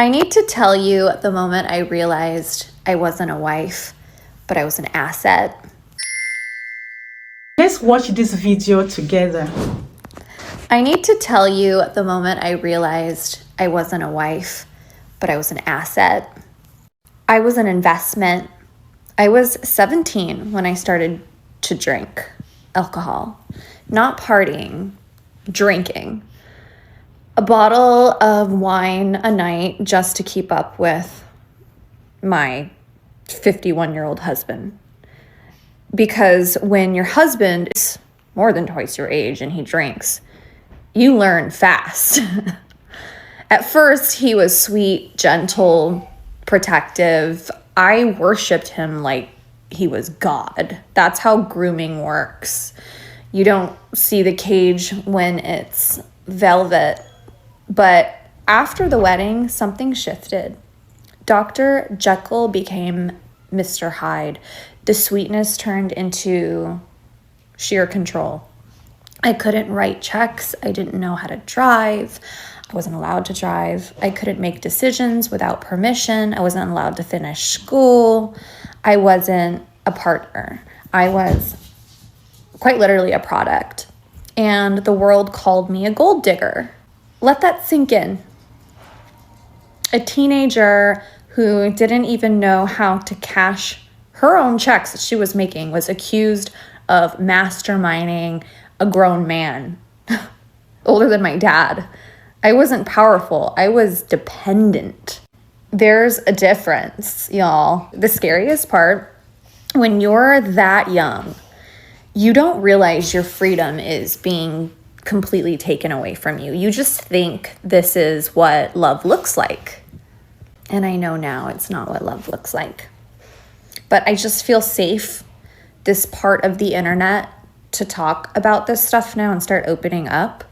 I need to tell you the moment I realized I wasn't a wife, but I was an asset. Let's watch this video together. I need to tell you the moment I realized I wasn't a wife, but I was an asset. I was an investment. I was 17 when I started to drink alcohol, not partying, drinking. A bottle of wine a night just to keep up with my 51-year-old husband. Because when your husband is more than twice your age and he drinks, you learn fast. At first, he was sweet, gentle, protective. I worshiped him like he was God. That's how grooming works. You don't see the cage when it's velvet. But after the wedding, something shifted. Dr. Jekyll became Mr. Hyde. The sweetness turned into sheer control. I couldn't write checks. I didn't know how to drive. I wasn't allowed to drive. I couldn't make decisions without permission. I wasn't allowed to finish school. I wasn't a partner. I was quite literally a product. And the world called me a gold digger. Let that sink in. A teenager who didn't even know how to cash her own checks that she was making was accused of masterminding a grown man older than my dad. I wasn't powerful. I was dependent. There's a difference, y'all. The scariest part, when you're that young, you don't realize your freedom is being completely taken away from you. You just think this is what love looks like. And I know now it's not what love looks like. But I just feel safe, this part of the internet, to talk about this stuff now and start opening up.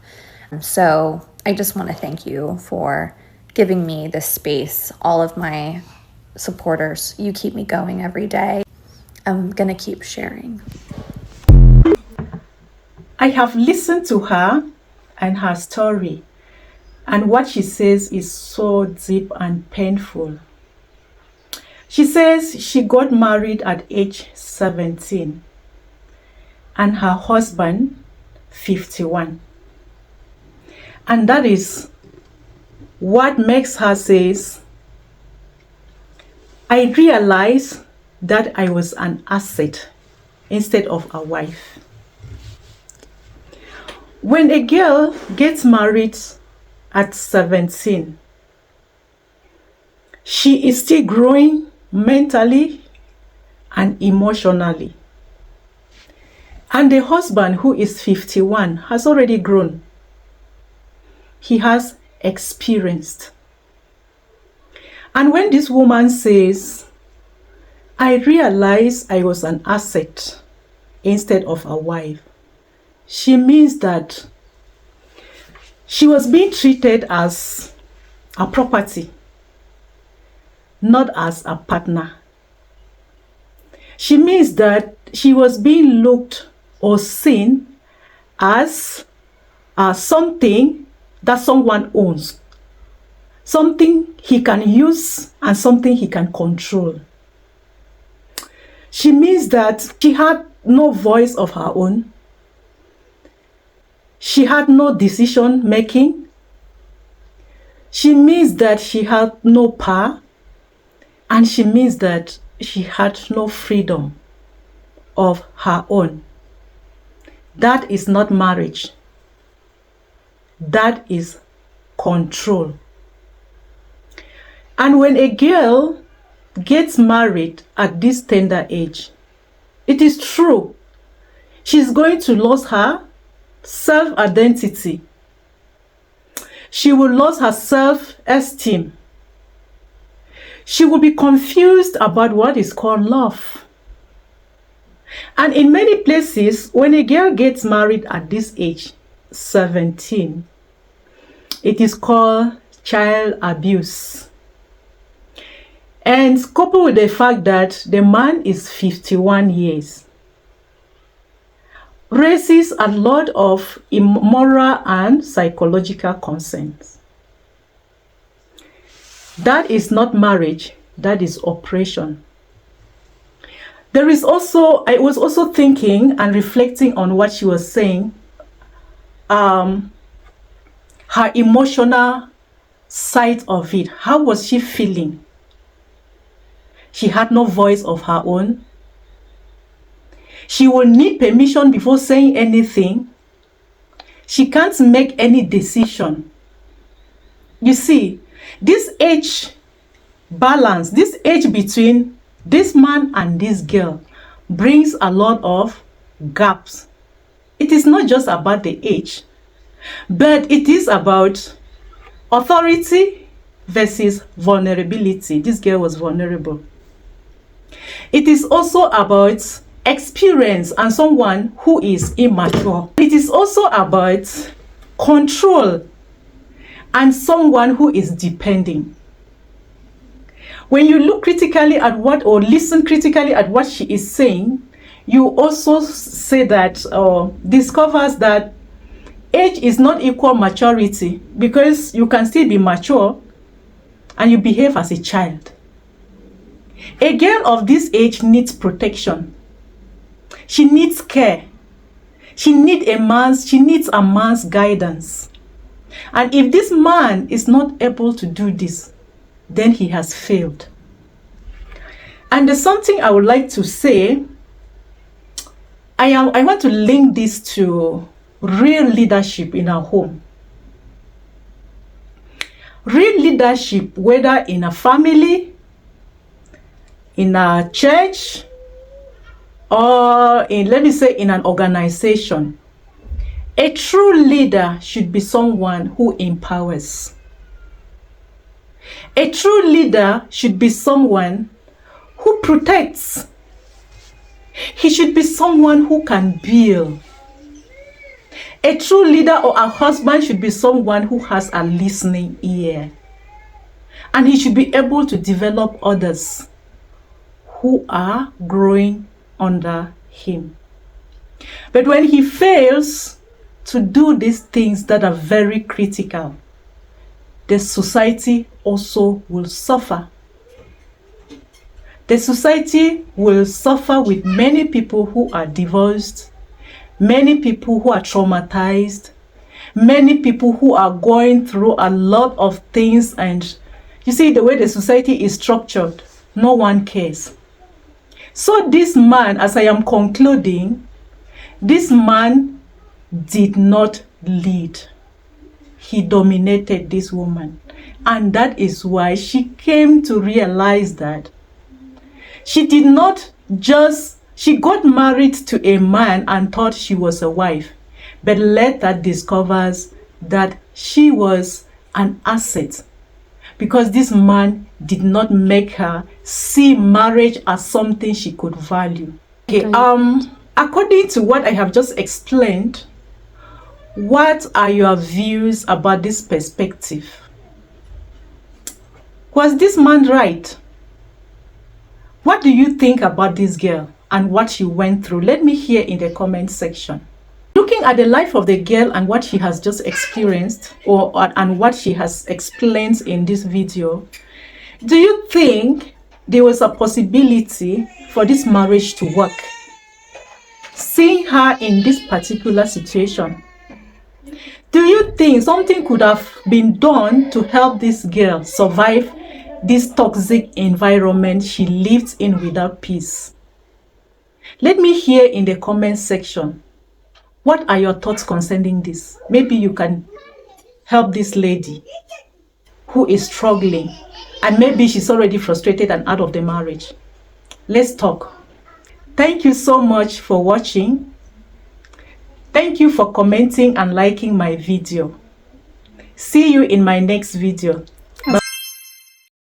So I just want to thank you for giving me this space, all of my supporters. You keep me going every day. I'm going to keep sharing. I have listened to her and her story, and what she says is so deep and painful. She says she got married at age 17 and her husband 51. And that is what makes her says, I realized that I was an asset instead of a wife. When a girl gets married at 17, she is still growing mentally and emotionally. And the husband, who is 51, has already grown. He has experienced. And when this woman says, I realized I was an asset instead of a wife, she means that she was being treated as a property, not as a partner. She means that she was being looked or seen as something that someone owns, something he can use and something he can control. She means that she had no voice of her own. She had no decision making. She means that she had no power. And she means that she had no freedom of her own. That is not marriage. That is control. And when a girl gets married at this tender age, it is true, she's going to lose her self-identity. She will lose her self-esteem. She will be confused about what is called love. And in many places, when a girl gets married at this age, 17, it is called child abuse. And coupled with the fact that the man is 51 years, raises a lot of immoral and psychological concerns. That is not marriage, that is oppression. I was also thinking and reflecting on what she was saying. Her emotional side of it. How was she feeling? She had no voice of her own. She will need permission before saying anything. She can't make any decision. You see, this age balance, this age between this man and this girl brings a lot of gaps. It is not just about the age, but it is about authority versus vulnerability. This girl was vulnerable. It is also about experience and someone who is immature. It is also about control and someone who is depending. When you look critically at what, or listen critically at what she is saying, you also say that, discovers that age is not equal maturity, because you can still be mature and you behave as a child. A girl of this age needs protection. She needs care. She needs a man's guidance. And if this man is not able to do this, then he has failed. And there's something I would like to say. I want to link this to real leadership in our home. Real leadership, whether in a family, in a church, or in an organization. A true leader should be someone who empowers. A true leader should be someone who protects. He should be someone who can build. A true leader or a husband should be someone who has a listening ear. And he should be able to develop others who are growing under him. But when he fails to do these things that are very critical, the society also will suffer. The society will suffer with many people who are divorced, many people who are traumatized, many people who are going through a lot of things. And you see, the way the society is structured, no one cares. So this man, as I am concluding, this man did not lead. He dominated this woman. And that is why she came to realize that she got married to a man and thought she was a wife, but later discovers that she was an asset, because this man did not make her see marriage as something she could value. Okay, according to what I have just explained, what are your views about this perspective? Was this man right? What do you think about this girl and what she went through? Let me hear in the comment section. Looking at the life of the girl and what she has just experienced, and what she has explained in this video, do you think there was a possibility for this marriage to work? Seeing her in this particular situation, do you think something could have been done to help this girl survive this toxic environment she lives in without peace? Let me hear in the comment section. What are your thoughts concerning this? Maybe you can help this lady who is struggling, and maybe she's already frustrated and out of the marriage. Let's talk. Thank you so much for watching. Thank you for commenting and liking my video. See you in my next video.